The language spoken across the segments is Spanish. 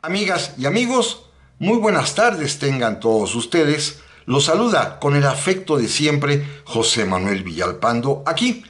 Amigas y amigos, muy buenas tardes tengan todos ustedes. Los saluda con el afecto de siempre José Manuel Villalpando, aquí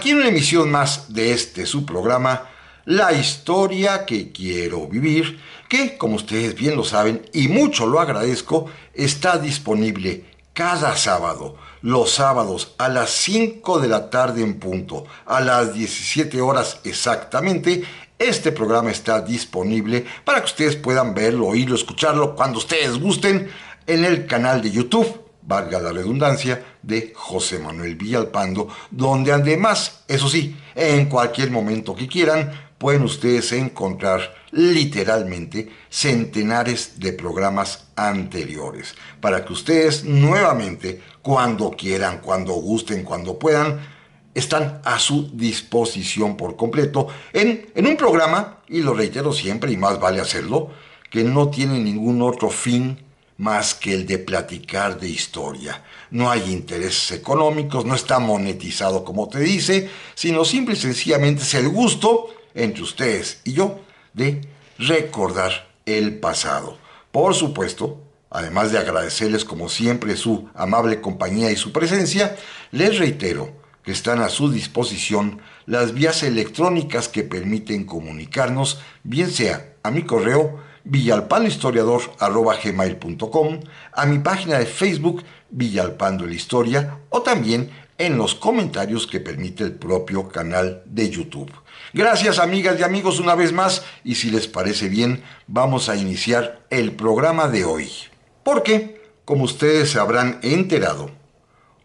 en una emisión más de su programa, La historia que quiero vivir, que, como ustedes bien lo saben y mucho lo agradezco, está disponible cada sábado, los sábados a las 5 de la tarde en punto, a las 17 horas exactamente. Este programa está disponible para que ustedes puedan verlo, oírlo, escucharlo cuando ustedes gusten en el canal de YouTube, valga la redundancia, de José Manuel Villalpando, donde además, eso sí, en cualquier momento que quieran, pueden ustedes encontrar literalmente centenares de programas anteriores, para que ustedes nuevamente, cuando quieran, cuando gusten, cuando puedan, están a su disposición por completo en un programa, y lo reitero siempre, y más vale hacerlo, que no tiene ningún otro fin más que el de platicar de historia. No hay intereses económicos, no está monetizado como te dice, sino simple y sencillamente es el gusto entre ustedes y yo de recordar el pasado. Por supuesto, además de agradecerles como siempre su amable compañía y su presencia, les reitero que están a su disposición las vías electrónicas que permiten comunicarnos, bien sea a mi correo villalpandohistoriador@gmail.com, a mi página de Facebook Villalpando la Historia, o también en los comentarios que permite el propio canal de YouTube. Gracias, amigas y amigos, una vez más, y si les parece bien, vamos a iniciar el programa de hoy. Porque, como ustedes se habrán enterado,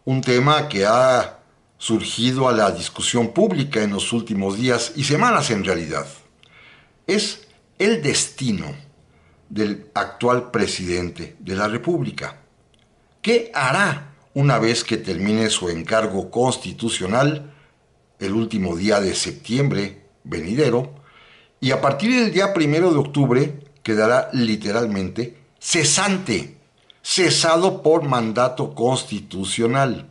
un tema que ha surgido a la discusión pública en los últimos días y semanas en realidad, es el destino del actual presidente de la República. ¿Qué hará una vez que termine su encargo constitucional el último día de septiembre venidero, y a partir del día 1 de octubre quedará literalmente cesado por mandato constitucional?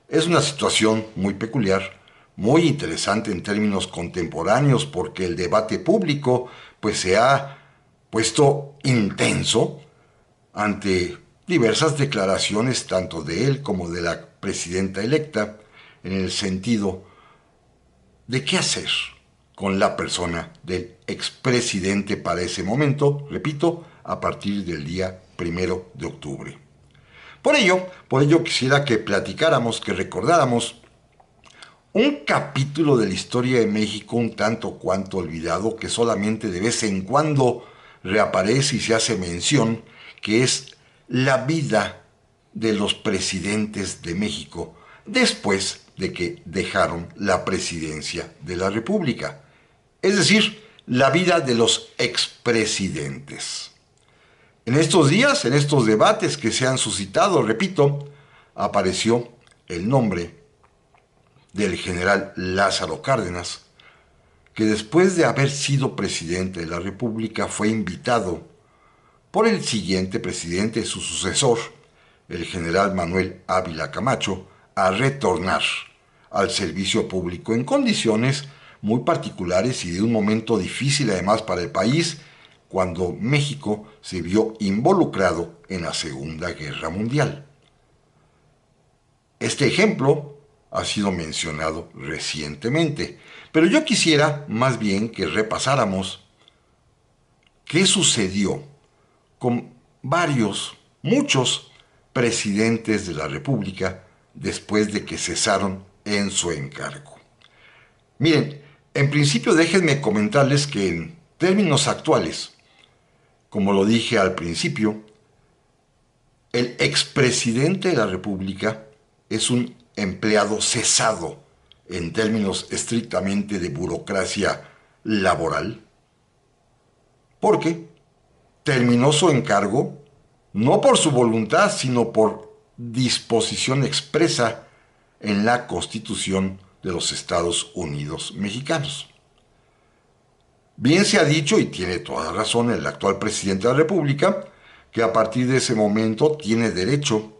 Es una situación muy peculiar, muy interesante en términos contemporáneos, porque el debate público pues se ha puesto intenso ante diversas declaraciones tanto de él como de la presidenta electa, en el sentido de qué hacer con la persona del expresidente para ese momento, repito, a partir del día 1 de octubre. Por ello quisiera que platicáramos, que recordáramos un capítulo de la historia de México un tanto cuanto olvidado, que solamente de vez en cuando reaparece y se hace mención, que es la vida de los presidentes de México después de que dejaron la presidencia de la República. Es decir, la vida de los expresidentes. En estos días, en estos debates que se han suscitado, repito, apareció el nombre del general Lázaro Cárdenas, que después de haber sido presidente de la República fue invitado por el siguiente presidente, su sucesor, el general Manuel Ávila Camacho, a retornar al servicio público en condiciones muy particulares y de un momento difícil además para el país, cuando México se vio involucrado en la Segunda Guerra Mundial. Este ejemplo ha sido mencionado recientemente, pero yo quisiera más bien que repasáramos qué sucedió con muchos presidentes de la República después de que cesaron en su encargo. Miren, en principio déjenme comentarles que en términos actuales, como lo dije al principio, el expresidente de la República es un empleado cesado en términos estrictamente de burocracia laboral, porque terminó su encargo no por su voluntad, sino por disposición expresa en la Constitución de los Estados Unidos mexicanos. Bien se ha dicho, y tiene toda razón el actual presidente de la República, que a partir de ese momento tiene derecho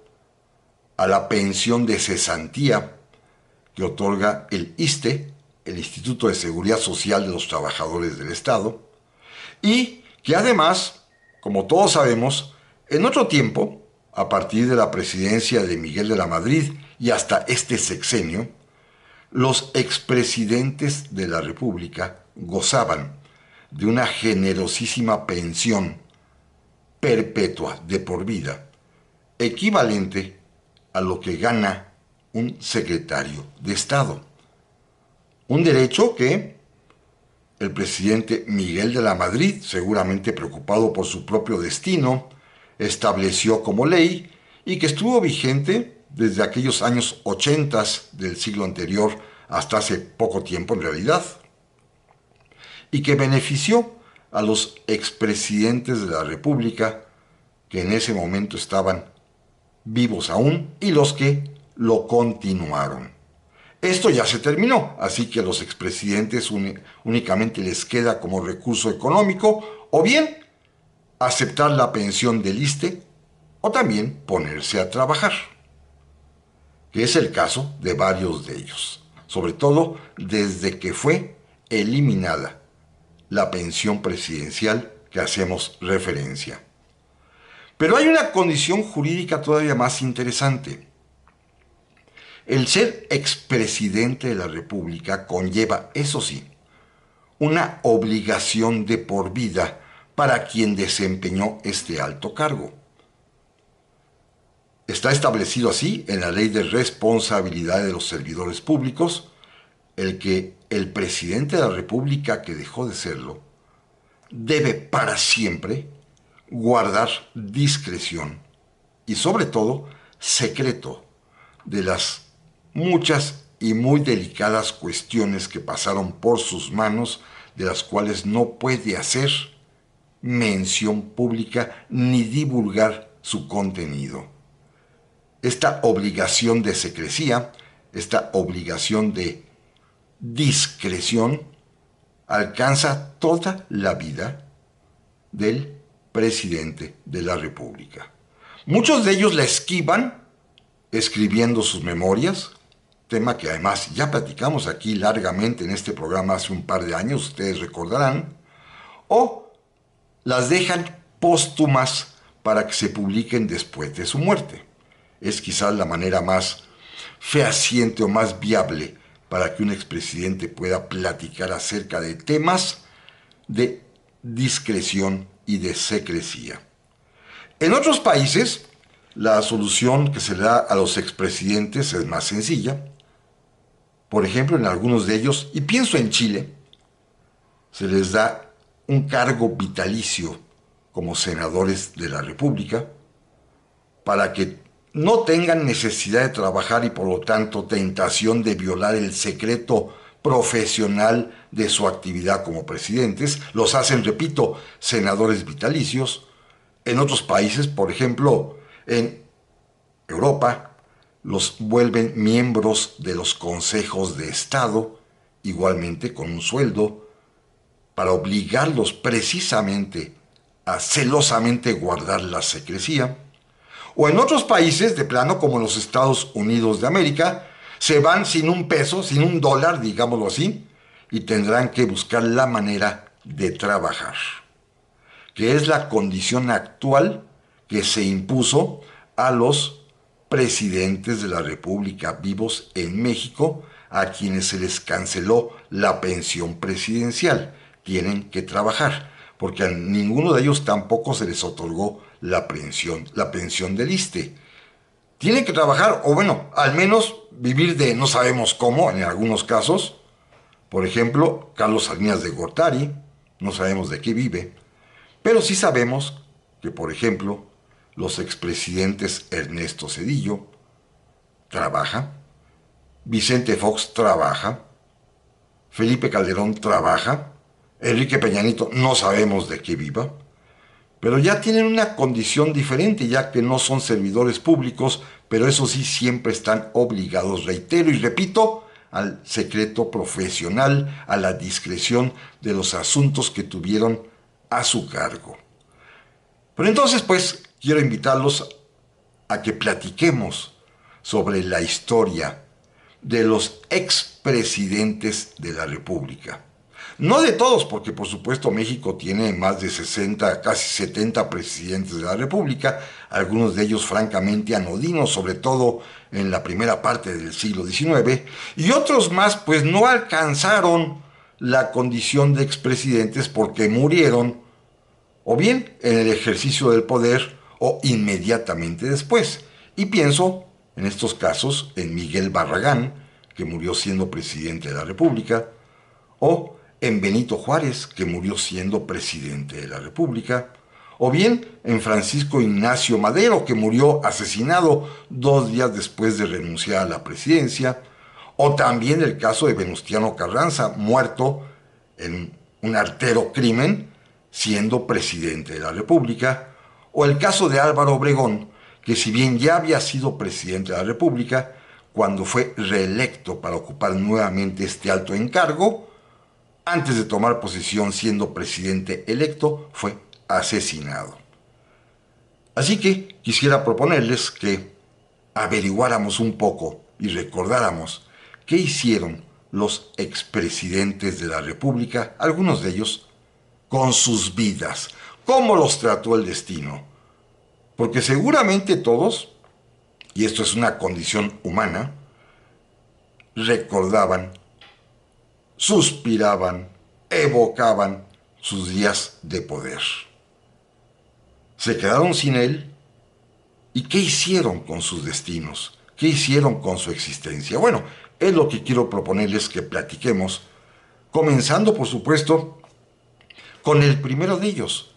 a la pensión de cesantía que otorga el ISSSTE, el Instituto de Seguridad Social de los Trabajadores del Estado, y que además, como todos sabemos, en otro tiempo, a partir de la presidencia de Miguel de la Madrid y hasta este sexenio, los expresidentes de la República gozaban de una generosísima pensión perpetua de por vida, equivalente a lo que gana un secretario de Estado. Un derecho que el presidente Miguel de la Madrid, seguramente preocupado por su propio destino, estableció como ley y que estuvo vigente desde aquellos años 80 del siglo anterior hasta hace poco tiempo en realidad, y que benefició a los expresidentes de la República que en ese momento estaban vivos aún y los que lo continuaron. Esto ya se terminó, así que a los expresidentes únicamente les queda como recurso económico o bien aceptar la pensión del ISSSTE o también ponerse a trabajar, que es el caso de varios de ellos, sobre todo desde que fue eliminada la pensión presidencial que hacemos referencia. Pero hay una condición jurídica todavía más interesante. El ser expresidente de la República conlleva, eso sí, una obligación de por vida para quien desempeñó este alto cargo. Está establecido así en la Ley de Responsabilidad de los Servidores Públicos, el que el presidente de la República que dejó de serlo debe para siempre guardar discreción y sobre todo secreto de las muchas y muy delicadas cuestiones que pasaron por sus manos, de las cuales no puede hacer mención pública ni divulgar su contenido. Esta obligación de secrecía, esta obligación de discreción, alcanza toda la vida del presidente de la República. Muchos de ellos la esquivan escribiendo sus memorias, tema que además ya platicamos aquí largamente en este programa hace un par de años, ustedes recordarán, o las dejan póstumas para que se publiquen después de su muerte. Es quizás la manera más fehaciente o más viable para que un expresidente pueda platicar acerca de temas de discreción y de secrecía. En otros países, la solución que se le da a los expresidentes es más sencilla. Por ejemplo, en algunos de ellos, y pienso en Chile, se les da un cargo vitalicio como senadores de la República para que no tengan necesidad de trabajar y por lo tanto tentación de violar el secreto profesional de su actividad como presidentes. Los hacen, repito, senadores vitalicios. En otros países, por ejemplo, en Europa, los vuelven miembros de los consejos de Estado, igualmente con un sueldo, para obligarlos precisamente a celosamente guardar la secrecía. O en otros países, de plano, como en los Estados Unidos de América, se van sin un peso, sin un dólar, digámoslo así, y tendrán que buscar la manera de trabajar, que es la condición actual que se impuso a los presidentes de la República vivos en México, a quienes se les canceló la pensión presidencial. Tienen que trabajar, porque a ninguno de ellos tampoco se les otorgó la pensión del ISSSTE. Tienen que trabajar, o bueno, al menos vivir de no sabemos cómo, en algunos casos. Por ejemplo, Carlos Salinas de Gortari, no sabemos de qué vive, pero sí sabemos que, por ejemplo, los expresidentes Ernesto Zedillo trabaja, Vicente Fox trabaja, Felipe Calderón trabaja, Enrique Peña Nieto no sabemos de qué viva, pero ya tienen una condición diferente, ya que no son servidores públicos, pero eso sí siempre están obligados, reitero y repito, al secreto profesional, a la discreción de los asuntos que tuvieron a su cargo. Pero entonces, pues, quiero invitarlos a que platiquemos sobre la historia de los expresidentes de la República. No de todos, porque por supuesto México tiene más de 60, casi 70 presidentes de la República, algunos de ellos francamente anodinos, sobre todo en la primera parte del siglo XIX, y otros más pues no alcanzaron la condición de expresidentes porque murieron o bien en el ejercicio del poder o inmediatamente después. Y pienso, en estos casos, en Miguel Barragán, que murió siendo presidente de la República, o en Benito Juárez, que murió siendo presidente de la República, o bien en Francisco Ignacio Madero, que murió asesinado 2 días después de renunciar a la presidencia, o también el caso de Venustiano Carranza, muerto en un artero crimen, siendo presidente de la República, o el caso de Álvaro Obregón, que si bien ya había sido presidente de la República, cuando fue reelecto para ocupar nuevamente este alto encargo, antes de tomar posesión siendo presidente electo, fue asesinado. Así que quisiera proponerles que averiguáramos un poco y recordáramos qué hicieron los expresidentes de la República, algunos de ellos, con sus vidas, cómo los trató el destino. Porque seguramente todos, y esto es una condición humana, recordaban, suspiraban, evocaban sus días de poder. Se quedaron sin él. ¿Y qué hicieron con sus destinos? ¿Qué hicieron con su existencia? Bueno, es lo que quiero proponerles que platiquemos, comenzando, por supuesto, con el primero de ellos,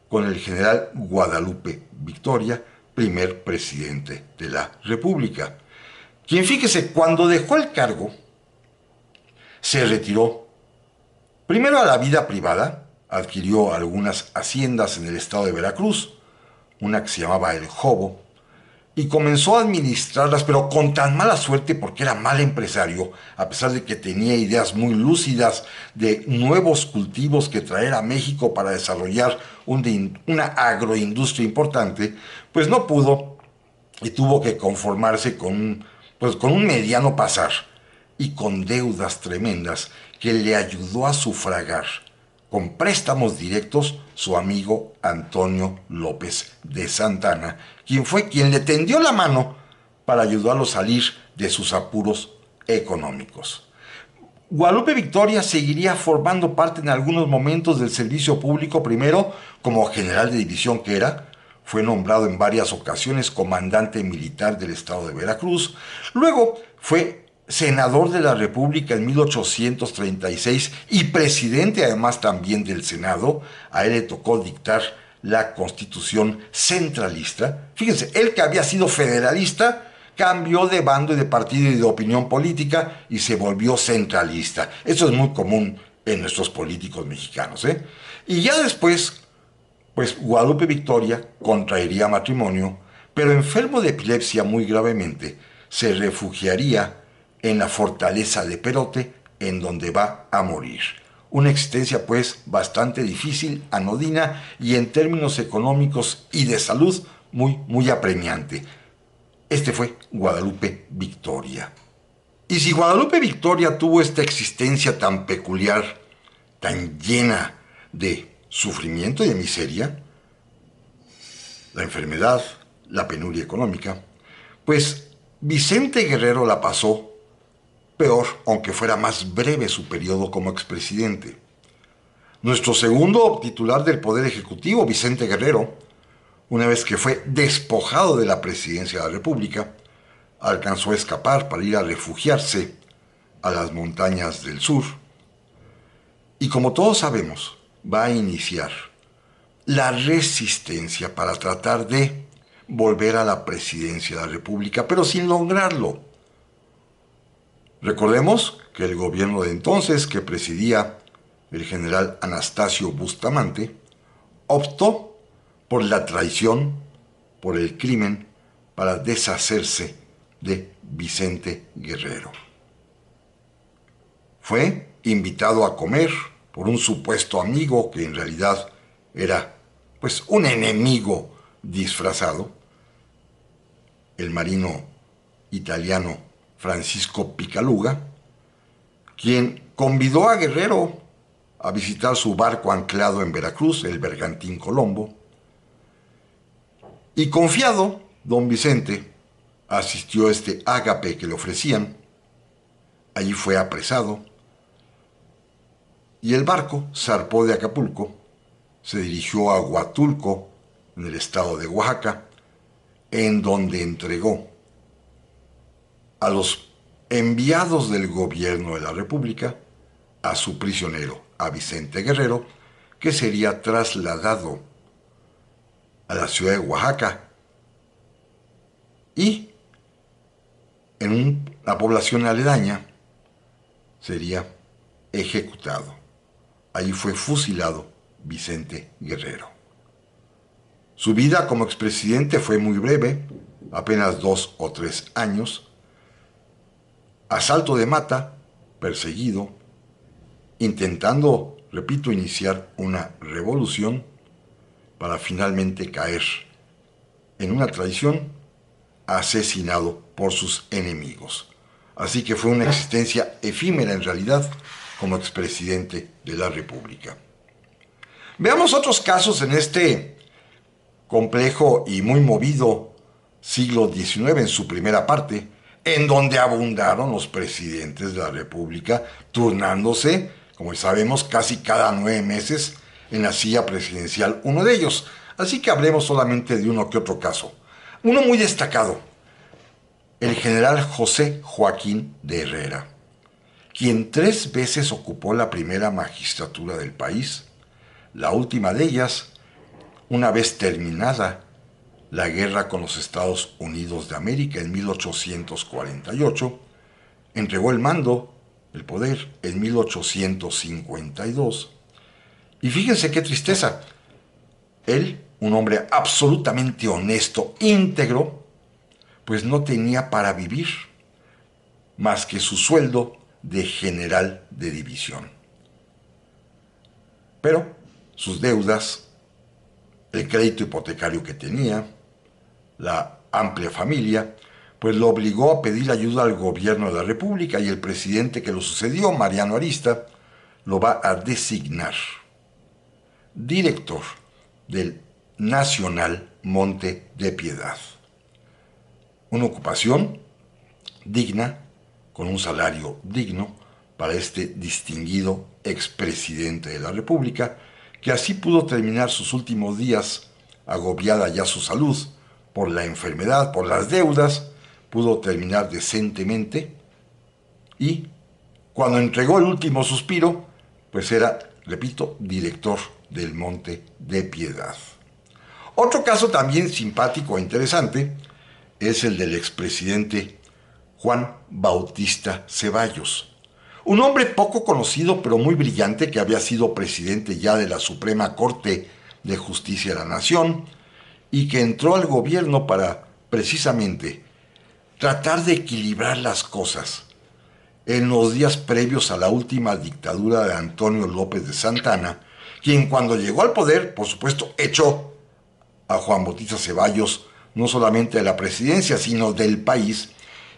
con el general Guadalupe Victoria, primer presidente de la República, quien, fíjese, cuando dejó el cargo, se retiró primero a la vida privada, adquirió algunas haciendas en el estado de Veracruz, una que se llamaba El Jobo, y comenzó a administrarlas, pero con tan mala suerte porque era mal empresario, a pesar de que tenía ideas muy lúcidas de nuevos cultivos que traer a México para desarrollar una agroindustria importante, pues no pudo y tuvo que conformarse con un mediano pasar y con deudas tremendas que le ayudó a sufragar con préstamos directos su amigo Antonio López de Santana, quien fue quien le tendió la mano para ayudarlo a salir de sus apuros económicos. Guadalupe Victoria seguiría formando parte en algunos momentos del servicio público, primero como general de división que era, fue nombrado en varias ocasiones comandante militar del estado de Veracruz, luego fue senador de la República en 1836 y presidente además también del Senado. A él le tocó dictar la Constitución centralista. Fíjense, él que había sido federalista, cambió de bando y de partido y de opinión política y se volvió centralista. Eso es muy común en nuestros políticos mexicanos, ¿eh? Y ya después, pues Guadalupe Victoria contraería matrimonio, pero enfermo de epilepsia muy gravemente, se refugiaría en la fortaleza de Perote, en donde va a morir. Una existencia pues bastante difícil, anodina y en términos económicos y de salud muy apremiante. Este fue Guadalupe Victoria. Y si Guadalupe Victoria tuvo esta existencia tan peculiar, tan llena de sufrimiento y de miseria, la enfermedad, la penuria económica, pues Vicente Guerrero la pasó peor, aunque fuera más breve su periodo como expresidente. Nuestro segundo titular del Poder Ejecutivo, Vicente Guerrero, una vez que fue despojado de la presidencia de la República, alcanzó a escapar para ir a refugiarse a las montañas del sur. Y como todos sabemos, va a iniciar la resistencia para tratar de volver a la presidencia de la República, pero sin lograrlo. Recordemos que el gobierno de entonces, que presidía el general Anastasio Bustamante, optó por la traición, por el crimen, para deshacerse de Vicente Guerrero. Fue invitado a comer por un supuesto amigo que en realidad era pues un enemigo disfrazado, el marino italiano Francisco Picaluga, quien convidó a Guerrero a visitar su barco anclado en Veracruz, el Bergantín Colombo, y confiado, don Vicente asistió a este ágape que le ofrecían. Allí fue apresado y el barco zarpó de Acapulco, se dirigió a Huatulco, en el estado de Oaxaca, en donde entregó a los enviados del gobierno de la República a su prisionero, a Vicente Guerrero, que sería trasladado a la ciudad de Oaxaca y en una población aledaña sería ejecutado. Allí fue fusilado Vicente Guerrero. Su vida como expresidente fue muy breve, apenas 2 o 3 años. Asalto de Mata, perseguido, intentando, repito, iniciar una revolución para finalmente caer en una traición, asesinado por sus enemigos. Así que fue una existencia efímera en realidad como expresidente de la República. Veamos otros casos en este complejo y muy movido siglo XIX, en su primera parte, en donde abundaron los presidentes de la República, turnándose, como sabemos, casi cada 9 meses en la silla presidencial uno de ellos. Así que hablemos solamente de uno que otro caso. Uno muy destacado, el general José Joaquín de Herrera, quien 3 veces ocupó la primera magistratura del país, la última de ellas, una vez terminada la guerra con los Estados Unidos de América en 1848, entregó el mando, el poder, en 1852. Y fíjense qué tristeza. Él, un hombre absolutamente honesto, íntegro, pues no tenía para vivir más que su sueldo de general de división. Pero sus deudas, el crédito hipotecario que tenía, la amplia familia, pues lo obligó a pedir ayuda al gobierno de la República, y el presidente que lo sucedió, Mariano Arista, lo va a designar director del Nacional Monte de Piedad. Una ocupación digna, con un salario digno para este distinguido expresidente de la República, que así pudo terminar sus últimos días, agobiada ya su salud por la enfermedad, por las deudas, pudo terminar decentemente, y cuando entregó el último suspiro, pues era, repito, director del Monte de Piedad. Otro caso también simpático e interesante es el del expresidente Juan Bautista Ceballos, un hombre poco conocido pero muy brillante, que había sido presidente ya de la Suprema Corte de Justicia de la Nación y que entró al gobierno para precisamente tratar de equilibrar las cosas en los días previos a la última dictadura de Antonio López de Santana, quien cuando llegó al poder, por supuesto, echó a Juan Bautista Ceballos no solamente de la presidencia, sino del país,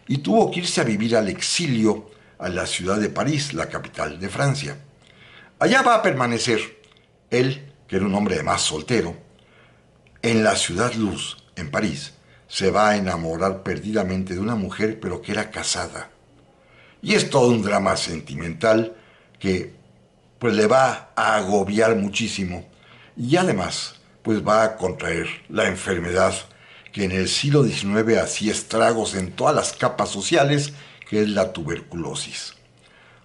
y tuvo que irse a vivir al exilio a la ciudad de París, la capital de Francia. Allá va a permanecer él, que era un hombre además soltero. En la Ciudad Luz, en París, se va a enamorar perdidamente de una mujer, pero que era casada. Y es todo un drama sentimental que pues le va a agobiar muchísimo, y además pues va a contraer la enfermedad que en el siglo XIX hacía estragos en todas las capas sociales, que es la tuberculosis.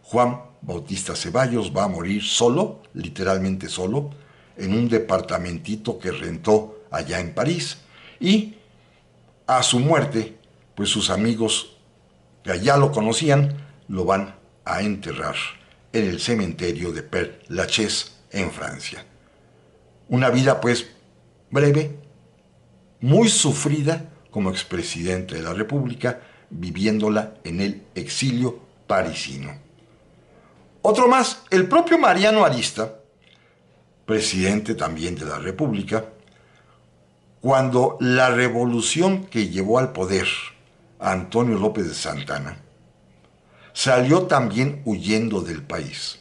Juan Bautista Ceballos va a morir solo, literalmente solo, en un departamentito que rentó allá en París, y a su muerte, pues sus amigos que allá lo conocían, lo van a enterrar en el cementerio de Père Lachaise, en Francia. Una vida pues breve, muy sufrida como expresidente de la República, viviéndola en el exilio parisino. Otro más, el propio Mariano Arista, presidente también de la República, cuando la revolución que llevó al poder a Antonio López de Santana, salió también huyendo del país.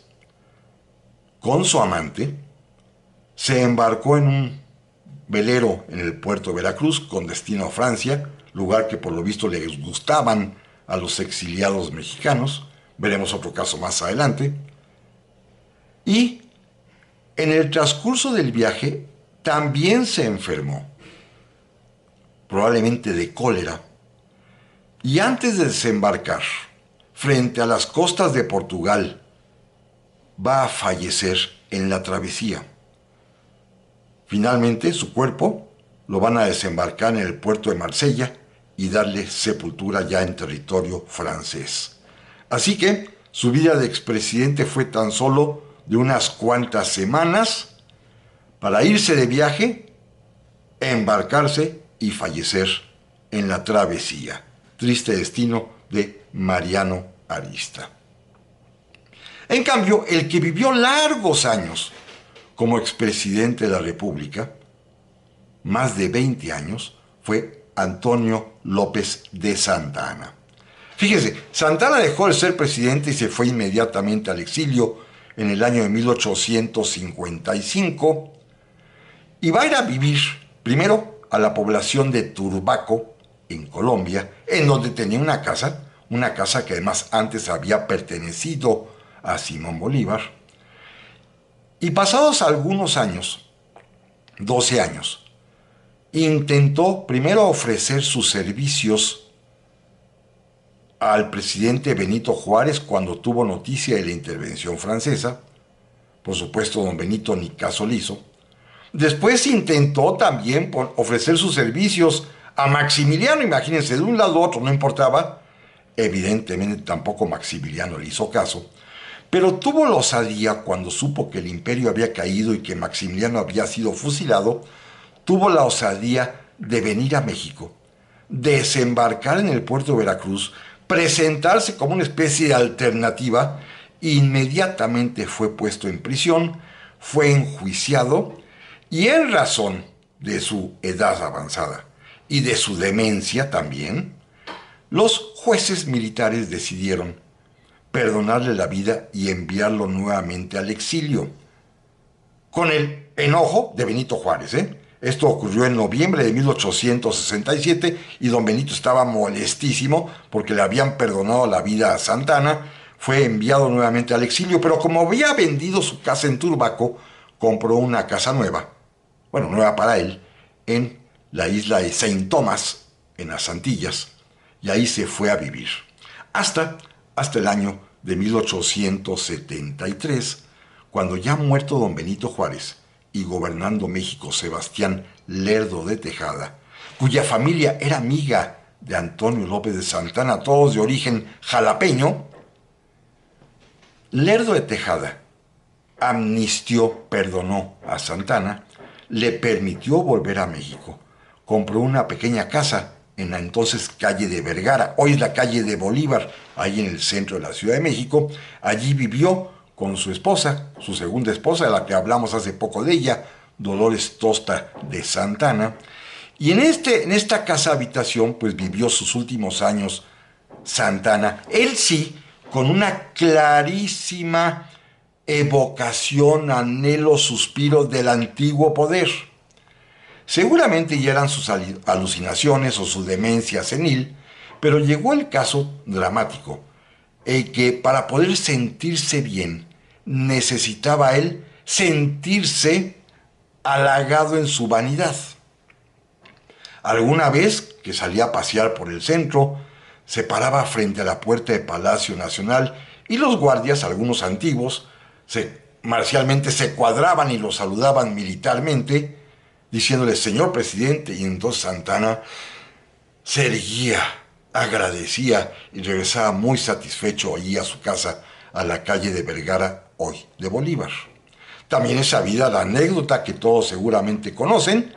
con su amante, se embarcó en un velero en el puerto de Veracruz con destino a Francia, lugar que por lo visto les gustaban a los exiliados mexicanos. Veremos otro caso más adelante. Y en el transcurso del viaje también se enfermó, probablemente de cólera, y antes de desembarcar frente a las costas de Portugal, va a fallecer en la travesía. Finalmente, su cuerpo lo van a desembarcar en el puerto de Marsella y darle sepultura ya en territorio francés. Así que su vida de expresidente fue tan solo de unas cuantas semanas para irse de viaje, embarcarse y fallecer en la travesía. Triste destino de Mariano Arista. En cambio, el que vivió largos años como expresidente de la República, más de 20 años, fue Antonio López de Santa Anna. Fíjese, Santa Anna dejó de ser presidente y se fue inmediatamente al exilio en el año de 1855 y va a ir a vivir primero a la población de Turbaco, en Colombia, en donde tenía una casa que además antes había pertenecido a Simón Bolívar. Y pasados algunos años, 12 años, intentó primero ofrecer sus servicios al presidente Benito Juárez cuando tuvo noticia de la intervención francesa. Por supuesto, don Benito ni caso le hizo. Después intentó también ofrecer sus servicios a Maximiliano, imagínense, de un lado a otro, no importaba. Evidentemente tampoco Maximiliano le hizo caso, pero tuvo la osadía cuando supo que el imperio había caído y que Maximiliano había sido fusilado, tuvo la osadía de venir a México, desembarcar en el puerto de Veracruz, presentarse como una especie de alternativa, inmediatamente fue puesto en prisión, fue enjuiciado y en razón de su edad avanzada y de su demencia también, los jueces militares decidieron perdonarle la vida y enviarlo nuevamente al exilio, con el enojo de Benito Juárez. Esto ocurrió en noviembre de 1867 y don Benito estaba molestísimo porque le habían perdonado la vida a Santa Anna. Fue enviado nuevamente al exilio, pero como había vendido su casa en Turbaco, compró una casa nueva, bueno, nueva para él, en la isla de Saint Thomas, en las Antillas, y ahí se fue a vivir. Hasta el año de 1873, cuando ya muerto don Benito Juárez y gobernando México Sebastián Lerdo de Tejada, cuya familia era amiga de Antonio López de Santa Anna, todos de origen jalapeño, Lerdo de Tejada amnistió, perdonó a Santa Anna, le permitió volver a México, compró una pequeña casa en la entonces calle de Vergara, hoy es la calle de Bolívar, ahí en el centro de la Ciudad de México. Allí vivió con su esposa, su segunda esposa, de la que hablamos hace poco de ella, Dolores Tosta de Santa Anna. Y en esta casa habitación, pues vivió sus últimos años Santa Anna. Él sí, con una clarísima evocación, anhelo, suspiro del antiguo poder. Seguramente ya eran sus alucinaciones o su demencia senil, pero llegó el caso dramático, que para poder sentirse bien necesitaba él sentirse halagado en su vanidad. Alguna vez que salía a pasear por el centro, se paraba frente a la puerta del Palacio Nacional y los guardias, algunos antiguos, marcialmente se cuadraban y lo saludaban militarmente, diciéndole señor presidente, y entonces Santa Anna se erguía, agradecía y regresaba muy satisfecho allí a su casa, a la calle de Vergara, hoy de Bolívar. También es sabida la anécdota que todos seguramente conocen,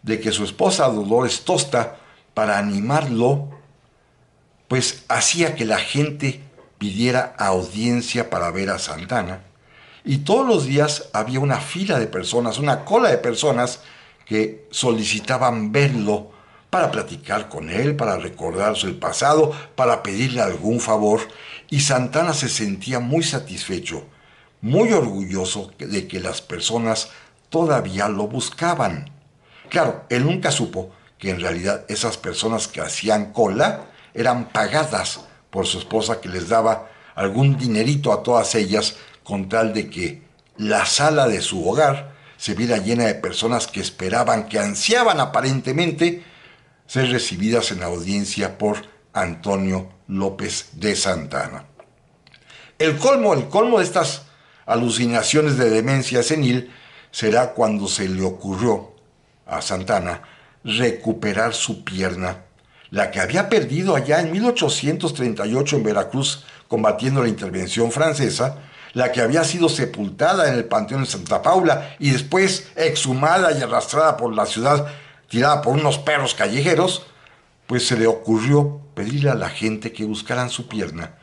de que su esposa Dolores Tosta, para animarlo, pues hacía que la gente pidiera audiencia para ver a Santa Anna, y todos los días había una fila de personas, una cola de personas que solicitaban verlo para platicar con él, para recordarse el pasado, para pedirle algún favor, y Santa Anna se sentía muy satisfecho muy orgulloso de que las personas todavía lo buscaban. Claro, él nunca supo que en realidad esas personas que hacían cola eran pagadas por su esposa, que les daba algún dinerito a todas ellas con tal de que la sala de su hogar se viera llena de personas que esperaban, que ansiaban aparentemente ser recibidas en audiencia por Antonio López de Santana. El colmo de estas alucinaciones de demencia senil será cuando se le ocurrió a Santana recuperar su pierna, la que había perdido allá en 1838 en Veracruz combatiendo la intervención francesa, la que había sido sepultada en el Panteón de Santa Paula y después exhumada y arrastrada por la ciudad, tirada por unos perros callejeros, pues se le ocurrió pedirle a la gente que buscaran su pierna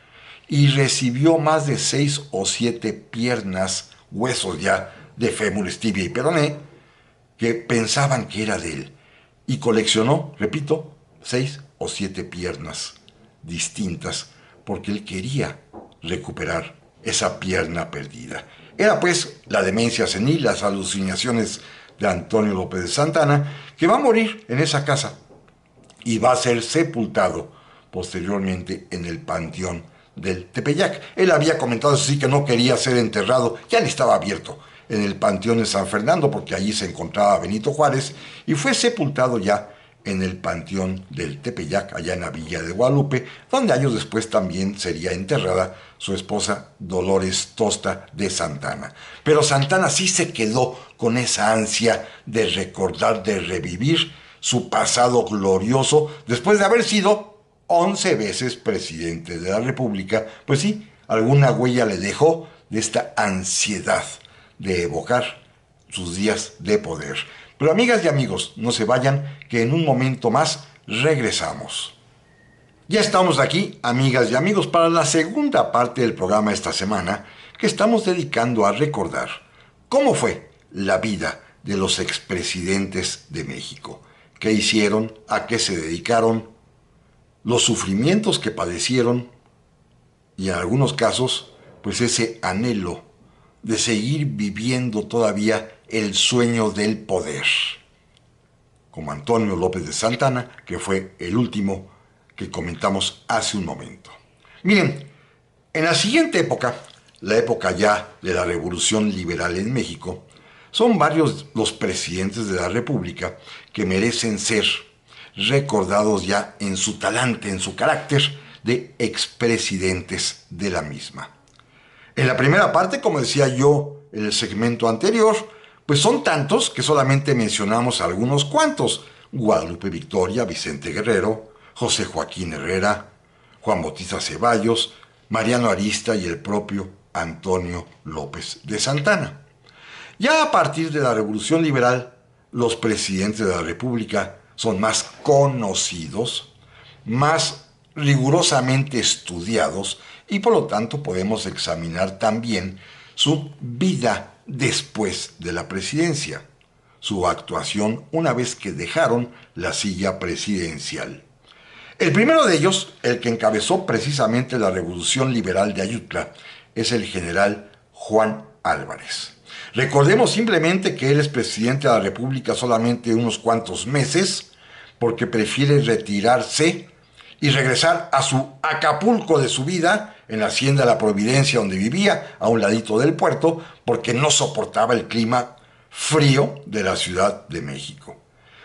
y recibió más de 6 o 7 piernas, huesos ya de fémures, tibia y peroné, que pensaban que era de él. Y coleccionó, repito, 6 o 7 piernas distintas, porque él quería recuperar esa pierna perdida. Era pues la demencia senil, las alucinaciones de Antonio López de Santana, que va a morir en esa casa y va a ser sepultado posteriormente en el Panteón del Tepeyac. Él había comentado así que no quería ser enterrado, ya le estaba abierto en el Panteón de San Fernando, porque allí se encontraba Benito Juárez, y fue sepultado ya en el Panteón del Tepeyac, allá en la Villa de Guadalupe, donde años después también sería enterrada su esposa Dolores Tosta de Santana. Pero Santana sí se quedó con esa ansia de recordar, de revivir su pasado glorioso, después de haber sido 11 veces presidente de la República. Pues sí, alguna huella le dejó de esta ansiedad de evocar sus días de poder. Pero amigas y amigos, no se vayan, que en un momento más regresamos. Ya estamos aquí, amigas y amigos, para la segunda parte del programa esta semana, que estamos dedicando a recordar cómo fue la vida de los expresidentes de México. ¿Qué hicieron? ¿A qué se dedicaron? Los sufrimientos que padecieron y en algunos casos, pues ese anhelo de seguir viviendo todavía el sueño del poder, como Antonio López de Santana, que fue el último que comentamos hace un momento. Miren, en la siguiente época, la época ya de la Revolución Liberal en México, son varios los presidentes de la República que merecen ser recordados ya en su talante, en su carácter de expresidentes de la misma. En la primera parte, como decía yo en el segmento anterior, pues son tantos que solamente mencionamos algunos cuantos: Guadalupe Victoria, Vicente Guerrero, José Joaquín Herrera, Juan Bautista Ceballos, Mariano Arista y el propio Antonio López de Santana. Ya a partir de la Revolución Liberal, los presidentes de la República son más conocidos, más rigurosamente estudiados, y por lo tanto podemos examinar también su vida después de la presidencia, su actuación una vez que dejaron la silla presidencial. El primero de ellos, el que encabezó precisamente la Revolución Liberal de Ayutla, es el general Juan Álvarez. Recordemos simplemente que él es presidente de la República solamente unos cuantos meses, porque prefiere retirarse y regresar a su Acapulco de su vida, en la hacienda de la Providencia donde vivía, a un ladito del puerto, porque no soportaba el clima frío de la Ciudad de México.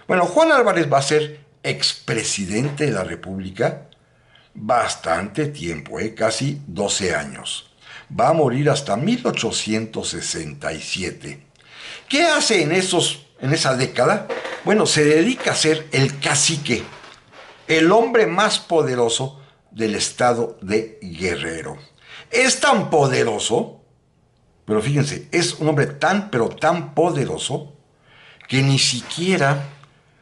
Bueno, Juan Álvarez va a ser expresidente de la República bastante tiempo, casi 12 años. Va a morir hasta 1867. ¿Qué hace en esa década? Bueno, se dedica a ser el cacique, el hombre más poderoso del estado de Guerrero. Es tan poderoso, pero fíjense, es un hombre tan, pero tan poderoso, que ni siquiera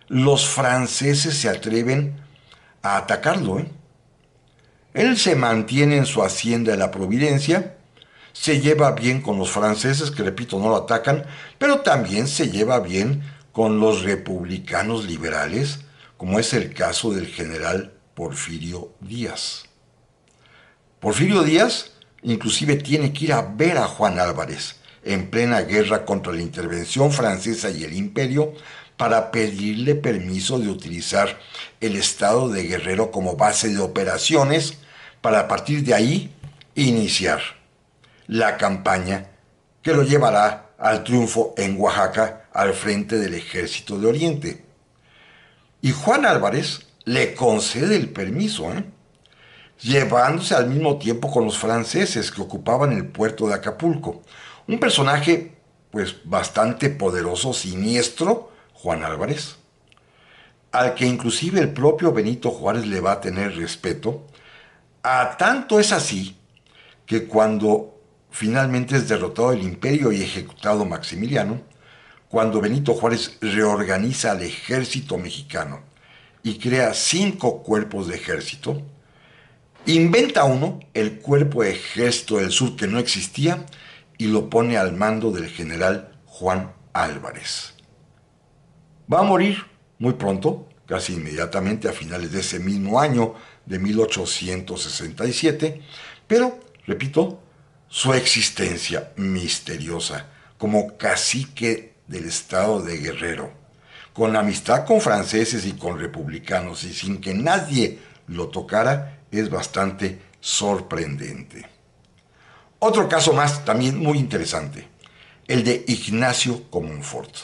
los franceses se atreven a atacarlo. Él se mantiene en su hacienda de la Providencia, se lleva bien con los franceses, que repito, no lo atacan, pero también se lleva bien con los republicanos liberales, como es el caso del general Porfirio Díaz. Porfirio Díaz inclusive tiene que ir a ver a Juan Álvarez en plena guerra contra la intervención francesa y el imperio para pedirle permiso de utilizar el estado de Guerrero como base de operaciones para a partir de ahí iniciar la campaña que lo llevará al triunfo en Oaxaca al frente del ejército de Oriente. Y Juan Álvarez le concede el permiso, llevándose al mismo tiempo con los franceses que ocupaban el puerto de Acapulco. Un personaje, pues, bastante poderoso, siniestro, Juan Álvarez, al que inclusive el propio Benito Juárez le va a tener respeto. A tanto es así que cuando finalmente es derrotado el imperio y ejecutado Maximiliano, cuando Benito Juárez reorganiza al ejército mexicano y crea 5 cuerpos de ejército, inventa uno, el Cuerpo de Ejército del Sur, que no existía, y lo pone al mando del general Juan Álvarez. Va a morir muy pronto, casi inmediatamente a finales de ese mismo año de 1867, pero, repito, su existencia misteriosa como cacique del estado de Guerrero, con amistad con franceses y con republicanos y sin que nadie lo tocara, es bastante sorprendente. Otro caso más también muy interesante, el de Ignacio Comonfort,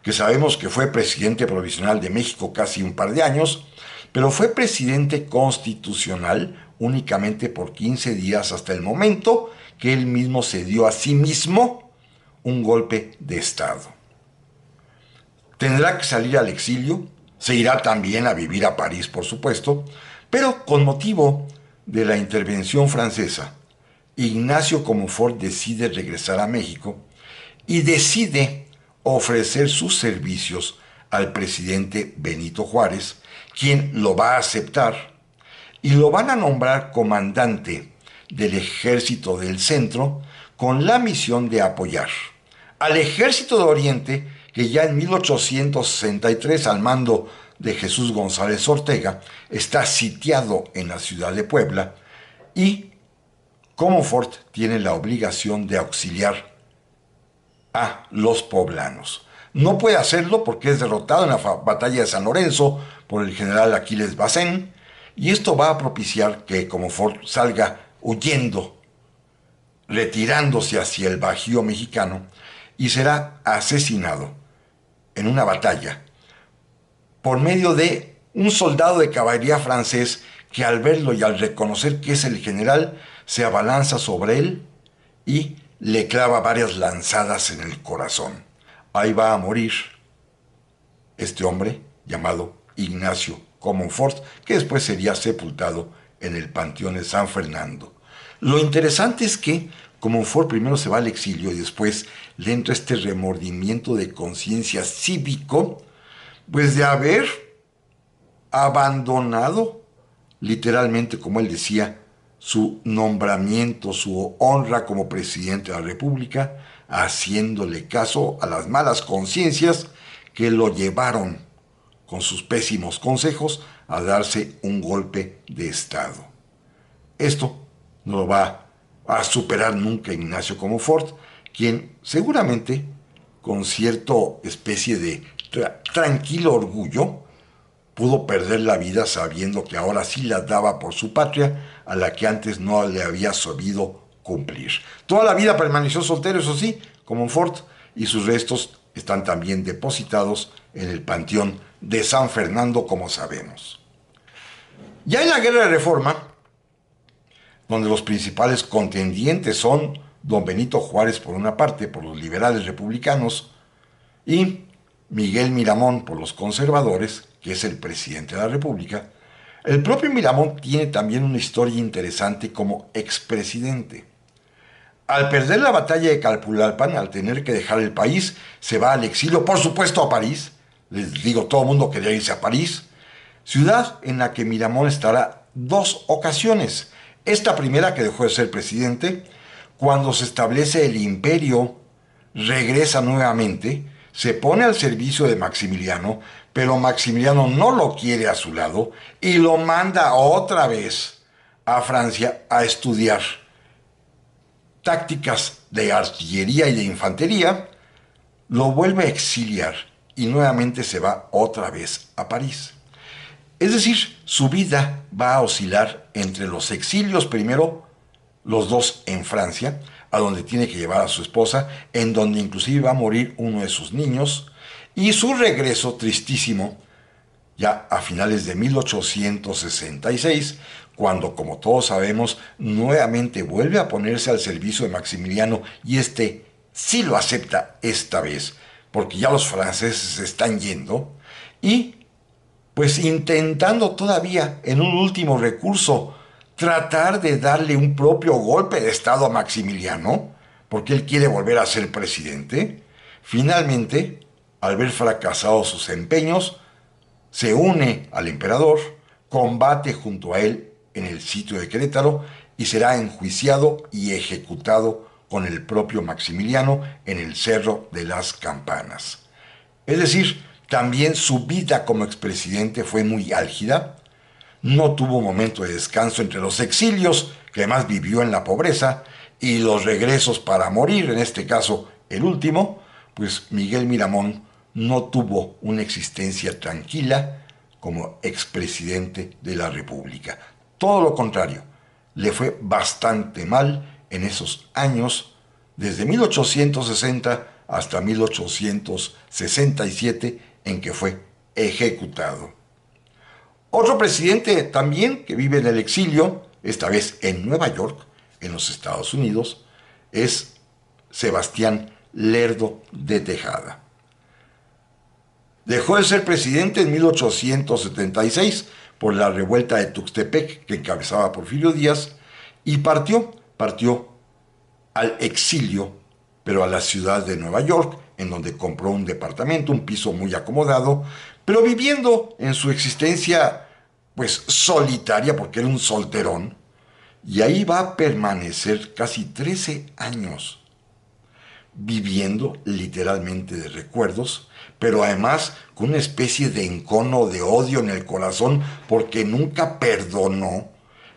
que sabemos que fue presidente provisional de México casi un par de años, pero fue presidente constitucional únicamente por 15 días hasta el momento que él mismo se dio a sí mismo un golpe de Estado. Tendrá que salir al exilio, se irá también a vivir a París, por supuesto, pero con motivo de la intervención francesa, Ignacio Comonfort decide regresar a México y decide ofrecer sus servicios al presidente Benito Juárez, quien lo va a aceptar y lo van a nombrar comandante del Ejército del Centro con la misión de apoyar al Ejército de Oriente, que ya en 1863 al mando de Jesús González Ortega está sitiado en la ciudad de Puebla, y Comonfort tiene la obligación de auxiliar a los poblanos. No puede hacerlo porque es derrotado en la batalla de San Lorenzo por el general Aquiles Bazén, y esto va a propiciar que Comonfort salga huyendo, retirándose hacia el Bajío mexicano, y será asesinado en una batalla por medio de un soldado de caballería francés que al verlo y al reconocer que es el general, se abalanza sobre él y le clava varias lanzadas en el corazón. Ahí va a morir este hombre llamado Ignacio Comonfort, que después sería sepultado en el Panteón de San Fernando. Lo interesante es que Comonfort primero se va al exilio y después le entra este remordimiento de conciencia cívico, pues de haber abandonado, literalmente, como él decía, su nombramiento, su honra como presidente de la República, haciéndole caso a las malas conciencias que lo llevaron, con sus pésimos consejos, a darse un golpe de Estado. Esto no lo va a superar nunca Ignacio Comonfort, quien seguramente, con cierta especie de tranquilo orgullo, pudo perder la vida sabiendo que ahora sí la daba por su patria, a la que antes no le había sabido cumplir. Toda la vida permaneció soltero, eso sí, Comonfort, y sus restos están también depositados en el Panteón de San Fernando, como sabemos. Ya en la Guerra de Reforma, donde los principales contendientes son don Benito Juárez por una parte, por los liberales republicanos, y Miguel Miramón por los conservadores, que es el presidente de la República, el propio Miramón tiene también una historia interesante como expresidente. Al perder la batalla de Calpulalpan, al tener que dejar el país, se va al exilio, por supuesto a París. Les digo, todo el mundo quería irse a París, ciudad en la que Miramón estará 2 ocasiones. Esta primera, que dejó de ser presidente, cuando se establece el imperio, regresa nuevamente, se pone al servicio de Maximiliano, pero Maximiliano no lo quiere a su lado y lo manda otra vez a Francia a estudiar tácticas de artillería y de infantería, lo vuelve a exiliar y nuevamente se va otra vez a París. Es decir, su vida va a oscilar entre los exilios primero, los dos en Francia, a donde tiene que llevar a su esposa, en donde inclusive va a morir uno de sus niños, y su regreso tristísimo ya a finales de 1866, cuando, como todos sabemos, nuevamente vuelve a ponerse al servicio de Maximiliano y este sí lo acepta esta vez, porque ya los franceses se están yendo, y pues intentando todavía en un último recurso tratar de darle un propio golpe de estado a Maximiliano, porque él quiere volver a ser presidente. Finalmente, al ver fracasados sus empeños, se une al emperador, combate junto a él en el sitio de Querétaro y será enjuiciado y ejecutado con el propio Maximiliano en el Cerro de las Campanas. Es decir, también su vida como expresidente fue muy álgida. No tuvo momento de descanso entre los exilios, que además vivió en la pobreza, y los regresos para morir, en este caso el último, pues Miguel Miramón no tuvo una existencia tranquila como expresidente de la República. Todo lo contrario, le fue bastante mal en esos años, desde 1860 hasta 1867, en que fue ejecutado. Otro presidente también que vive en el exilio, esta vez en Nueva York, en los Estados Unidos, es Sebastián Lerdo de Tejada. Dejó de ser presidente en 1876 por la revuelta de Tuxtepec que encabezaba Porfirio Díaz y partió al exilio, pero a la ciudad de Nueva York, en donde compró un departamento, un piso muy acomodado, pero viviendo en su existencia pues solitaria, porque era un solterón, y ahí va a permanecer casi 13 años, viviendo literalmente de recuerdos, pero además con una especie de encono de odio en el corazón, porque nunca perdonó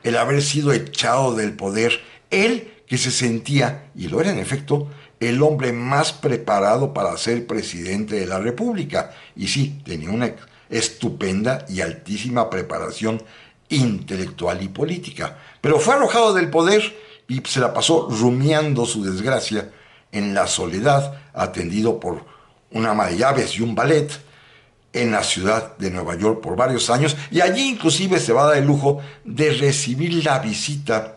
el haber sido echado del poder, él que se sentía, y lo era en efecto, el hombre más preparado para ser presidente de la República. Y sí, tenía una estupenda y altísima preparación intelectual y política. Pero fue arrojado del poder y se la pasó rumiando su desgracia en la soledad, atendido por una ama de llaves y un ballet en la ciudad de Nueva York por varios años, y allí inclusive se va a dar el lujo de recibir la visita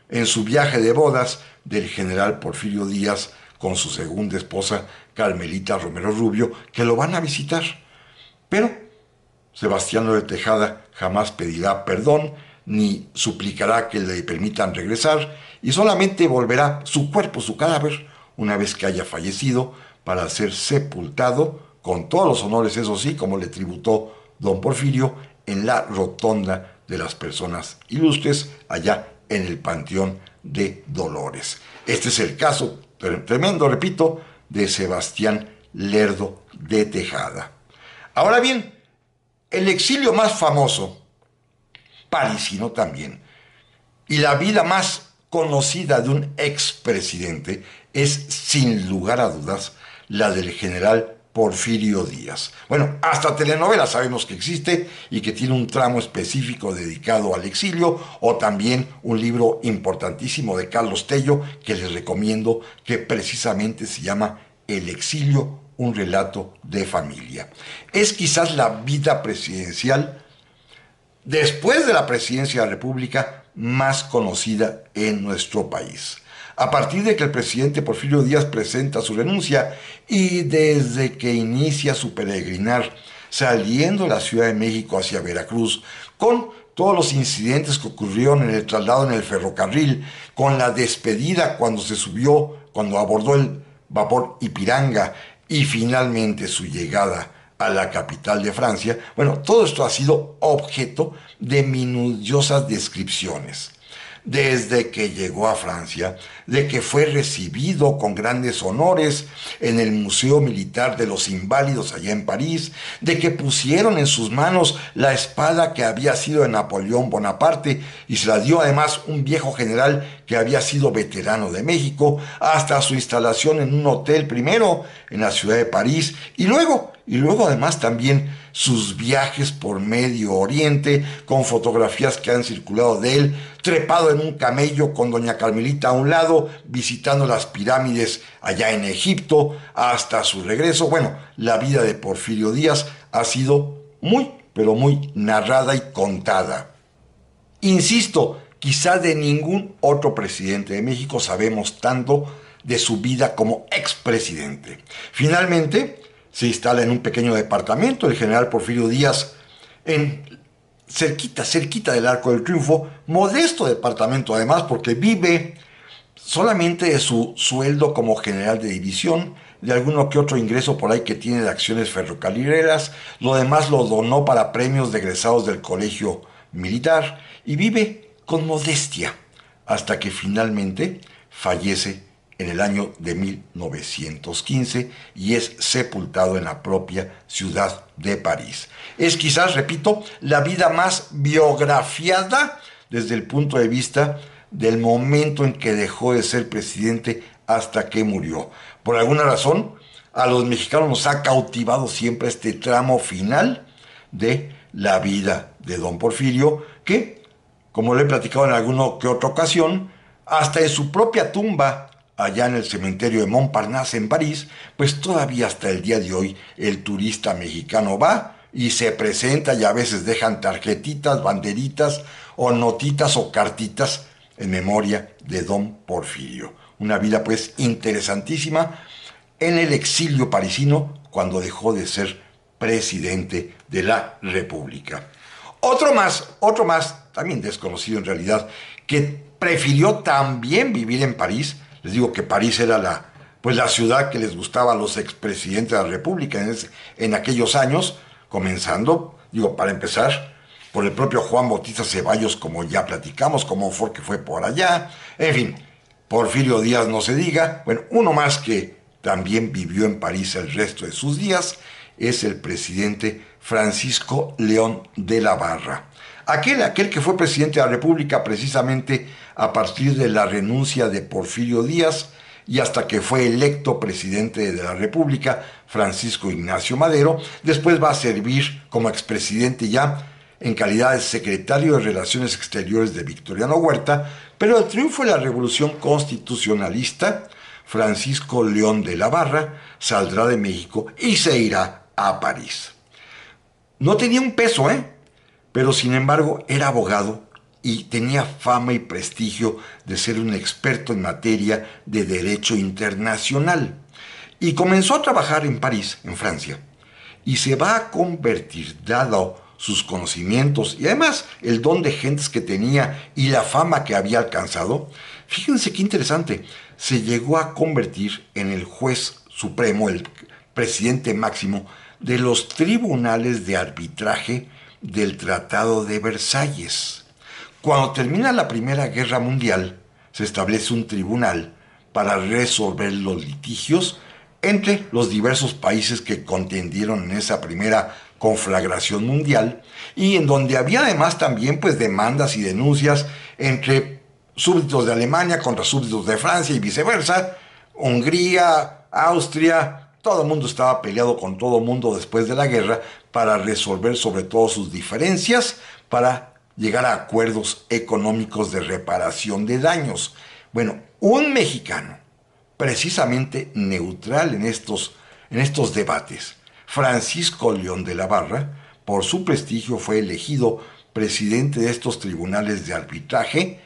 en su viaje de bodas del general Porfirio Díaz con su segunda esposa Carmelita Romero Rubio, que lo van a visitar. Pero Sebastián de Tejada jamás pedirá perdón ni suplicará que le permitan regresar, y solamente volverá su cuerpo, su cadáver, una vez que haya fallecido, para ser sepultado con todos los honores, eso sí, como le tributó don Porfirio, en la rotonda de las personas ilustres, allá en el Panteón de Dolores. Este es el caso tremendo, repito, de Sebastián Lerdo de Tejada. Ahora bien, el exilio más famoso, parisino también, y la vida más conocida de un expresidente es, sin lugar a dudas, la del general Porfirio Díaz. Bueno, hasta telenovela sabemos que existe y que tiene un tramo específico dedicado al exilio, o también un libro importantísimo de Carlos Tello que les recomiendo, que precisamente se llama El exilio, un relato de familia. Es quizás la vida presidencial, después de la presidencia de la República, más conocida en nuestro país. A partir de que el presidente Porfirio Díaz presenta su renuncia y desde que inicia su peregrinar saliendo de la Ciudad de México hacia Veracruz, con todos los incidentes que ocurrieron en el traslado en el ferrocarril, con la despedida cuando abordó el vapor Ipiranga, y finalmente su llegada a la capital de Francia, bueno, todo esto ha sido objeto de minuciosas descripciones. Desde que llegó a Francia, de que fue recibido con grandes honores en el Museo Militar de los Inválidos allá en París, de que pusieron en sus manos la espada que había sido de Napoleón Bonaparte y se la dio además un viejo general que había sido veterano de México, hasta su instalación en un hotel primero en la ciudad de París y luego además también sus viajes por Medio Oriente con fotografías que han circulado de él, trepado en un camello con doña Carmelita a un lado, visitando las pirámides allá en Egipto, hasta su regreso. Bueno, la vida de Porfirio Díaz ha sido muy, pero muy narrada y contada. Insisto, quizá de ningún otro presidente de México sabemos tanto de su vida como expresidente. Finalmente, se instala en un pequeño departamento el general Porfirio Díaz cerquita del Arco del Triunfo, modesto departamento además porque vive solamente de su sueldo como general de división, de alguno que otro ingreso por ahí que tiene de acciones ferrocarrileras, lo demás lo donó para premios de egresados del colegio militar y vive con modestia hasta que finalmente fallece en el año de 1915 y es sepultado en la propia ciudad de París. Es quizás, repito, la vida más biografiada desde el punto de vista del momento en que dejó de ser presidente hasta que murió. Por alguna razón, a los mexicanos nos ha cautivado siempre este tramo final de la vida de don Porfirio, que, como le he platicado en alguna que otra ocasión, hasta en su propia tumba, allá en el cementerio de Montparnasse en París, pues todavía hasta el día de hoy el turista mexicano va y se presenta y a veces dejan tarjetitas, banderitas o notitas o cartitas en memoria de don Porfirio. Una vida pues interesantísima en el exilio parisino cuando dejó de ser presidente de la República. Otro más, también desconocido en realidad, que prefirió también vivir en París. Les digo que París era la ciudad que les gustaba a los expresidentes de la República en aquellos años, comenzando, para empezar, por el propio Juan Bautista Ceballos, como ya platicamos, como fue que fue por allá, en fin, Porfirio Díaz no se diga. Bueno, uno más que también vivió en París el resto de sus días es el presidente Francisco León de la Barra. Aquel que fue presidente de la República precisamente a partir de la renuncia de Porfirio Díaz y hasta que fue electo presidente de la República, Francisco Ignacio Madero. Después va a servir como expresidente ya en calidad de secretario de Relaciones Exteriores de Victoriano Huerta, pero al triunfo de la Revolución Constitucionalista, Francisco León de la Barra saldrá de México y se irá a París. No tenía un peso, pero sin embargo era abogado y tenía fama y prestigio de ser un experto en materia de derecho internacional. Y comenzó a trabajar en París, en Francia, y se va a convertir, dado sus conocimientos y además el don de gentes que tenía y la fama que había alcanzado, fíjense qué interesante, se llegó a convertir en el juez supremo, el presidente máximo de los tribunales de arbitraje del Tratado de Versalles. Cuando termina la Primera Guerra Mundial, se establece un tribunal para resolver los litigios entre los diversos países que contendieron en esa primera conflagración mundial y en donde había además también pues demandas y denuncias entre súbditos de Alemania contra súbditos de Francia y viceversa, Hungría, Austria, todo el mundo estaba peleado con todo el mundo después de la guerra para resolver sobre todo sus diferencias, para llegar a acuerdos económicos de reparación de daños. Bueno, un mexicano precisamente neutral en estos debates, Francisco León de la Barra, por su prestigio fue elegido presidente de estos tribunales de arbitraje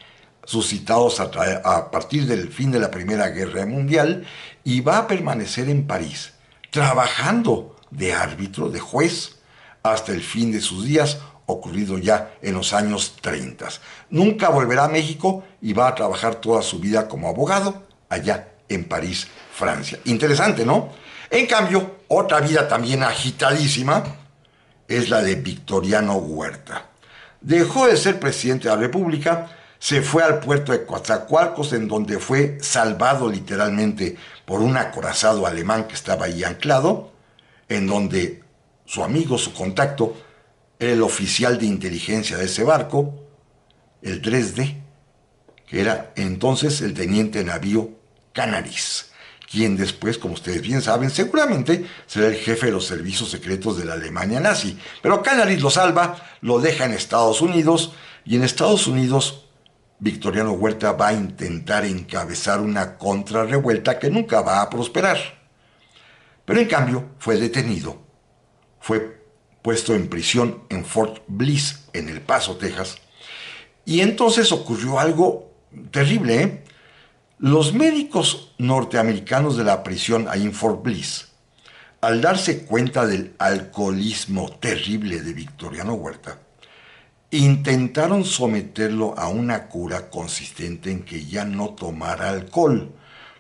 suscitados a partir del fin de la Primera Guerra Mundial y va a permanecer en París trabajando de árbitro, de juez, hasta el fin de sus días, ocurrido ya en los años 30. Nunca volverá a México y va a trabajar toda su vida como abogado allá en París, Francia. Interesante, ¿no? En cambio, otra vida también agitadísima es la de Victoriano Huerta. Dejó de ser presidente de la República, se fue al puerto de Coatzacoalcos, en donde fue salvado literalmente por un acorazado alemán que estaba ahí anclado, en donde su amigo, su contacto, era el oficial de inteligencia de ese barco, el Dresde, que era entonces el teniente de navío Canaris, quien después, como ustedes bien saben, seguramente será el jefe de los servicios secretos de la Alemania nazi. Pero Canaris lo salva, lo deja en Estados Unidos, y en Estados Unidos Victoriano Huerta va a intentar encabezar una contrarrevuelta que nunca va a prosperar. Pero en cambio fue detenido, fue puesto en prisión en Fort Bliss, en El Paso, Texas, y entonces ocurrió algo terrible, ¿eh? Los médicos norteamericanos de la prisión ahí en Fort Bliss, al darse cuenta del alcoholismo terrible de Victoriano Huerta, intentaron someterlo a una cura consistente en que ya no tomara alcohol,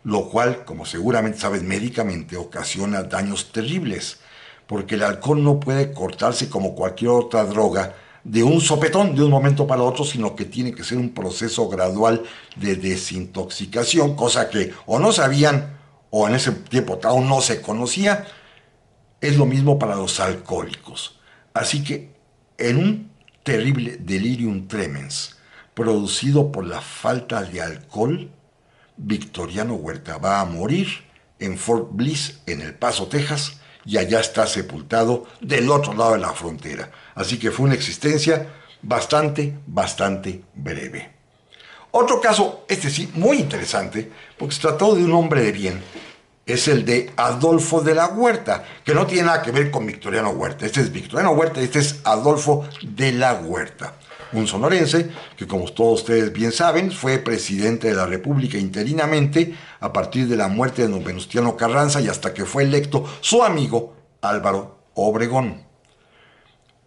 lo cual, como seguramente sabes médicamente, ocasiona daños terribles, porque el alcohol no puede cortarse como cualquier otra droga de un sopetón, de un momento para otro, sino que tiene que ser un proceso gradual de desintoxicación, cosa que o no sabían o en ese tiempo aún no se conocía. Es lo mismo para los alcohólicos. Así que en un terrible delirium tremens producido por la falta de alcohol, Victoriano Huerta va a morir en Fort Bliss, en El Paso, Texas, y allá está sepultado del otro lado de la frontera. Así que fue una existencia bastante breve. Otro caso, este sí, muy interesante, porque se trató de un hombre de bien, es el de Adolfo de la Huerta, que no tiene nada que ver con Victoriano Huerta. Este es Victoriano Huerta, este es Adolfo de la Huerta, un sonorense que, como todos ustedes bien saben, fue presidente de la República interinamente a partir de la muerte de don Venustiano Carranza y hasta que fue electo su amigo Álvaro Obregón.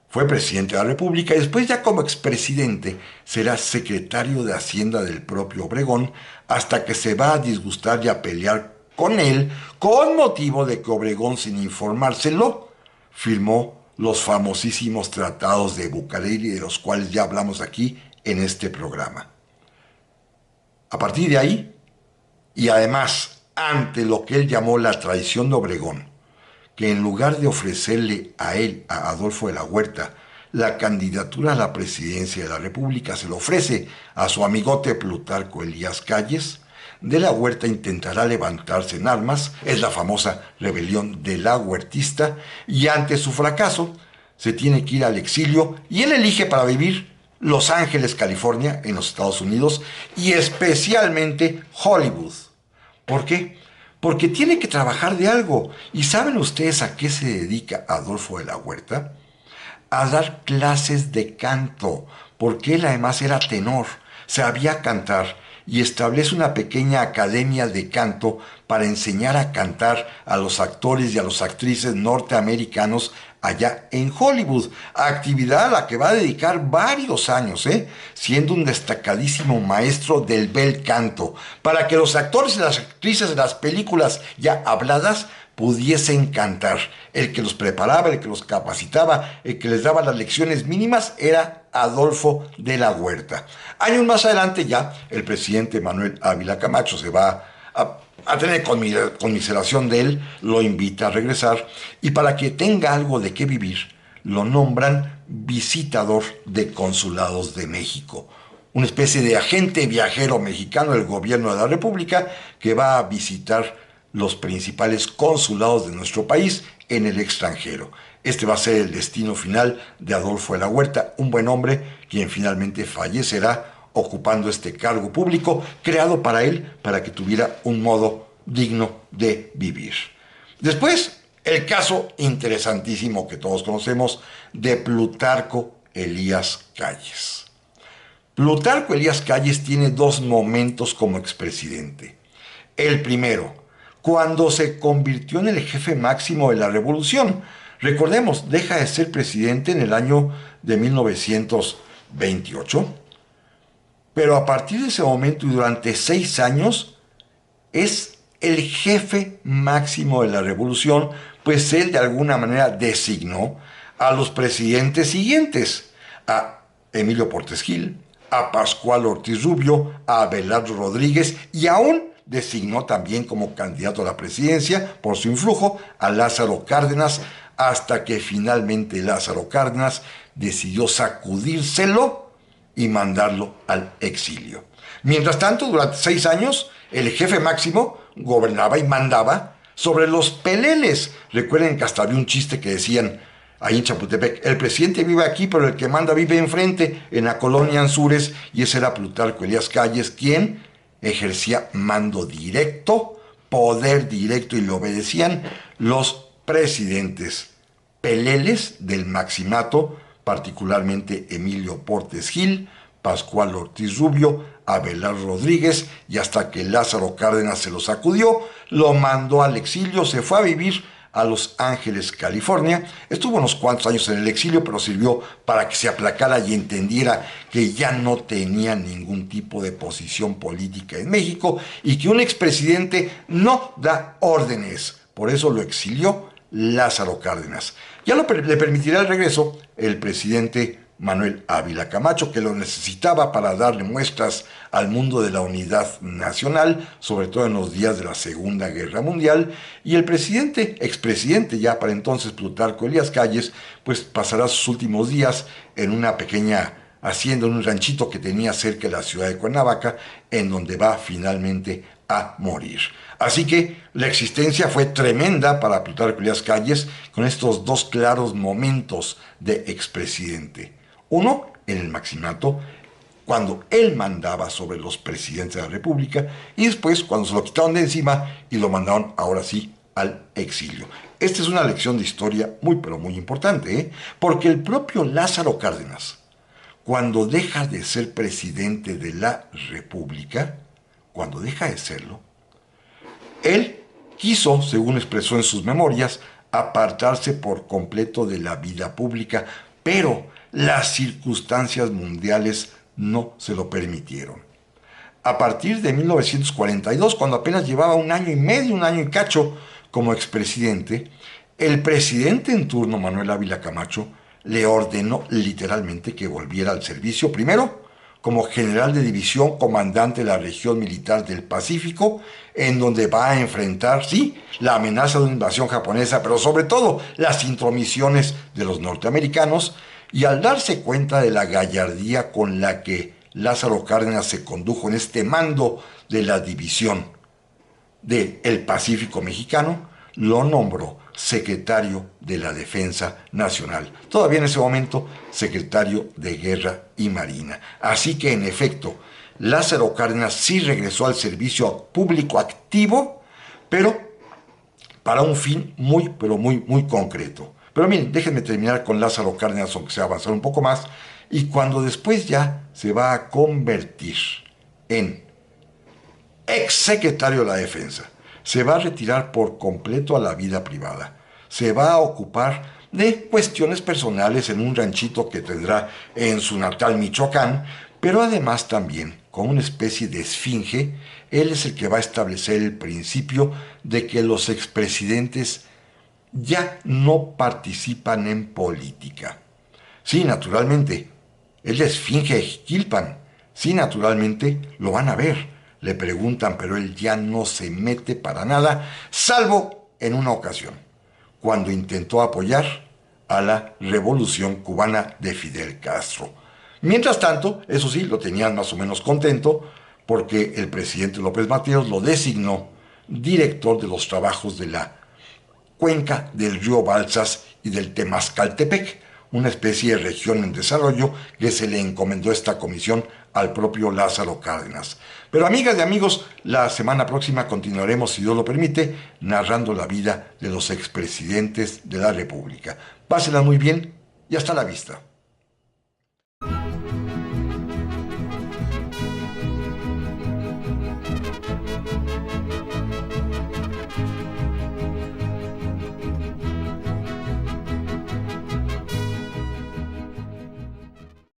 Fue presidente de la República y después, ya como expresidente, será secretario de Hacienda del propio Obregón hasta que se va a disgustar y a pelear con él con motivo de que Obregón, sin informárselo, firmó los famosísimos tratados de Bucareli, de los cuales ya hablamos aquí en este programa. A partir de ahí, y además ante lo que él llamó la traición de Obregón, que en lugar de ofrecerle a él, a Adolfo de la Huerta, la candidatura a la presidencia de la República, se lo ofrece a su amigote Plutarco Elías Calles, de la Huerta intentará levantarse en armas, es la famosa rebelión de la huertista, y ante su fracaso se tiene que ir al exilio y él elige para vivir Los Ángeles, California, en los Estados Unidos, y especialmente Hollywood. ¿Por qué? Porque tiene que trabajar de algo. ¿Y saben ustedes a qué se dedica Adolfo de la Huerta? A dar clases de canto, porque él además era tenor, sabía cantar y establece una pequeña academia de canto para enseñar a cantar a los actores y a las actrices norteamericanos allá en Hollywood, actividad a la que va a dedicar varios años, siendo un destacadísimo maestro del bel canto, para que los actores y las actrices de las películas ya habladas pudiesen cantar. El que los preparaba, el que los capacitaba, el que les daba las lecciones mínimas era Adolfo de la Huerta. Años más adelante ya el presidente Manuel Ávila Camacho se va a tener conmiseración de él, lo invita a regresar y para que tenga algo de qué vivir, lo nombran visitador de consulados de México. Una especie de agente viajero mexicano del gobierno de la República que va a visitar los principales consulados de nuestro país en el extranjero. Este va a ser el destino final de Adolfo de la Huerta, un buen hombre quien finalmente fallecerá ocupando este cargo público creado para él, para que tuviera un modo digno de vivir. Después, el caso interesantísimo que todos conocemos de Plutarco Elías Calles. Plutarco Elías Calles tiene dos momentos como expresidente. El primero, cuando se convirtió en el jefe máximo de la revolución. Recordemos, deja de ser presidente en el año de 1928, pero a partir de ese momento y durante 6 años es el jefe máximo de la revolución, pues él de alguna manera designó a los presidentes siguientes, a Emilio Portes Gil, a Pascual Ortiz Rubio, a Abelardo Rodríguez y aún designó también como candidato a la presidencia, por su influjo, a Lázaro Cárdenas, hasta que finalmente Lázaro Cárdenas decidió sacudírselo y mandarlo al exilio. Mientras tanto, durante 6 años, el jefe máximo gobernaba y mandaba sobre los peleles. Recuerden que hasta había un chiste que decían ahí en Chapultepec: el presidente vive aquí, pero el que manda vive enfrente, en la colonia Anzures, y ese era Plutarco Elías Calles, quien ejercía mando directo, poder directo, y le obedecían los presidentes peleles del maximato, particularmente Emilio Portes Gil, Pascual Ortiz Rubio, Abelardo Rodríguez, y hasta que Lázaro Cárdenas se lo sacudió, lo mandó al exilio, se fue a vivir a Los Ángeles, California. Estuvo unos cuantos años en el exilio, pero sirvió para que se aplacara y entendiera que ya no tenía ningún tipo de posición política en México y que un expresidente no da órdenes. Por eso lo exilió Lázaro Cárdenas. Ya le permitirá el regreso el presidente Manuel Ávila Camacho, que lo necesitaba para darle muestras al mundo de la unidad nacional, sobre todo en los días de la Segunda Guerra Mundial, y el expresidente ya para entonces Plutarco Elías Calles, pues pasará sus últimos días en una pequeña hacienda, en un ranchito que tenía cerca de la ciudad de Cuernavaca, en donde va finalmente a morir. Así que la existencia fue tremenda para Plutarco Elías Calles, con estos dos claros momentos de expresidente. Uno, en el maximato, cuando él mandaba sobre los presidentes de la República, y después cuando se lo quitaron de encima y lo mandaron ahora sí al exilio. Esta es una lección de historia muy pero muy importante, porque el propio Lázaro Cárdenas, cuando deja de ser presidente de la República, cuando deja de serlo, él quiso, según expresó en sus memorias, apartarse por completo de la vida pública, pero las circunstancias mundiales no se lo permitieron. A partir de 1942, cuando apenas llevaba 1 año y medio, 1 año y cacho como expresidente, el presidente en turno, Manuel Ávila Camacho, le ordenó literalmente que volviera al servicio, primero como general de división, comandante de la región militar del Pacífico, en donde va a enfrentar, sí, la amenaza de una invasión japonesa, pero sobre todo las intromisiones de los norteamericanos. Y al darse cuenta de la gallardía con la que Lázaro Cárdenas se condujo en este mando de la división del Pacífico mexicano, lo nombró secretario de la Defensa Nacional. Todavía en ese momento, secretario de Guerra y Marina. Así que, en efecto, Lázaro Cárdenas sí regresó al servicio público activo, pero para un fin muy, pero muy, muy concreto. Pero miren, déjenme terminar con Lázaro Cárdenas, aunque sea avanzar un poco más, y cuando después ya se va a convertir en exsecretario de la Defensa, se va a retirar por completo a la vida privada, se va a ocupar de cuestiones personales en un ranchito que tendrá en su natal Michoacán, pero además también, con una especie de esfinge, él es el que va a establecer el principio de que los expresidentes ya no participan en política. Sí, naturalmente, es la esfinge de Jiquilpan. Sí, naturalmente, lo van a ver. Le preguntan, pero él ya no se mete para nada, salvo en una ocasión, cuando intentó apoyar a la revolución cubana de Fidel Castro. Mientras tanto, eso sí, lo tenían más o menos contento, porque el presidente López Mateos lo designó director de los trabajos de la cuenca del río Balsas y del Temazcaltepec, una especie de región en desarrollo que se le encomendó esta comisión al propio Lázaro Cárdenas. Pero amigas y amigos, la semana próxima continuaremos, si Dios lo permite, narrando la vida de los expresidentes de la República. Pásenla muy bien y hasta la vista.